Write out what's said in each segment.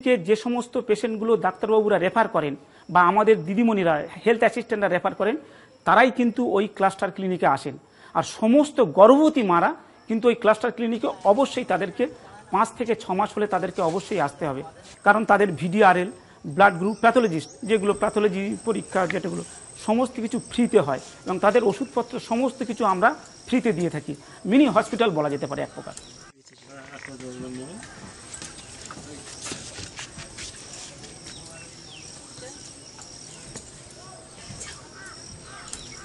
যে সমস্ত পেশেন্টগুলো ডাক্তারবাবুরা রেফার করেন বা আমাদের দিদিমণিরা হেলথ অ্যাসিস্ট্যান্টরা রেফার করেন, তারাই কিন্তু ওই ক্লাস্টার ক্লিনিকে আসেন। আর সমস্ত গর্ভবতী মারা কিন্তু ওই ক্লাস্টার ক্লিনিকে অবশ্যই তাদেরকে 5 থেকে 6 মাস হলে তাদেরকে অবশ্যই আসতে হবে, কারণ তাদের ভিডিআরএল, ব্লাড গ্রুপ, প্যাথোলজিস্ট যেগুলো প্যাথোলজি পরীক্ষা যেটাগুলো সমস্ত কিছু ফ্রিতে হয় এবং তাদের ওষুধপত্র সমস্ত কিছু আমরা ফ্রিতে দিয়ে থাকি। মিনি হসপিটাল বলা যেতে পারে এক প্রকার।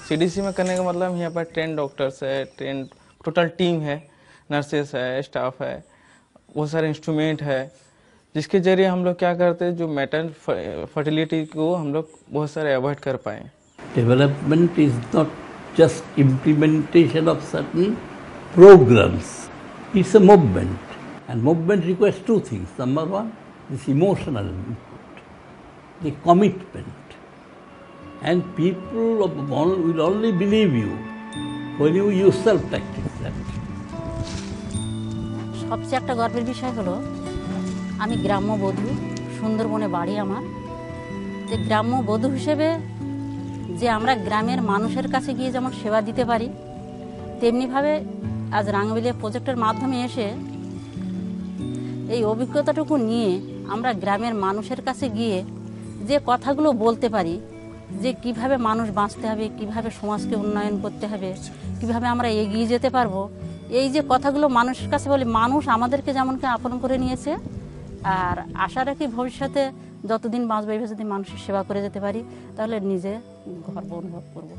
सीडीसी में करने का मतलब यहाँ पर 10 डॉक्टर्स है, 10 टोटल टीम है, नर्सेस है, स्टाफ है, बहुत सारे इंस्ट्रूमेंट है, जिसके जरिए हम लोग क्या करते हैं, जो मैटरनल फर्टिलिटी को हम लोग बहुत सारे अवॉइड कर पाए। Development is not just implementation of certain programs. It's a movement, and movement requires two things. Number one, this emotional input, the commitment. And people will only believe you when you yourself practice that. সবচেয়ে একটা গর্বের বিষয় হলো আমি গ্রাম্য বধূ, সুন্দরবনে বাড়ি আমার। যে গ্রাম্য বধূ হিসেবে যে আমরা গ্রামের মানুষের কাছে গিয়ে যেমন সেবা দিতে পারি, তেমনিভাবে আজ রাঙ্গামাটিয়া প্রজেক্টের মাধ্যমে এসে এই অভিজ্ঞতাটুকু নিয়ে আমরা গ্রামের মানুষের কাছে গিয়ে যে কথাগুলো বলতে পারি, যে কিভাবে মানুষ বাঁচতে হবে, কিভাবে সমাজকে উন্নয়ন করতে হবে, কিভাবে আমরা এগিয়ে যেতে পারবো, এই যে কথাগুলো মানুষের কাছে বলি, মানুষ আমাদেরকে যেমনকে আপন করে নিয়েছে। আর আশা রাখি ভবিষ্যতে যতদিন বাঁচবো এইভাবে যদি মানুষের সেবা করে যেতে পারি, তাহলে নিজে গর্ব অনুভব করব।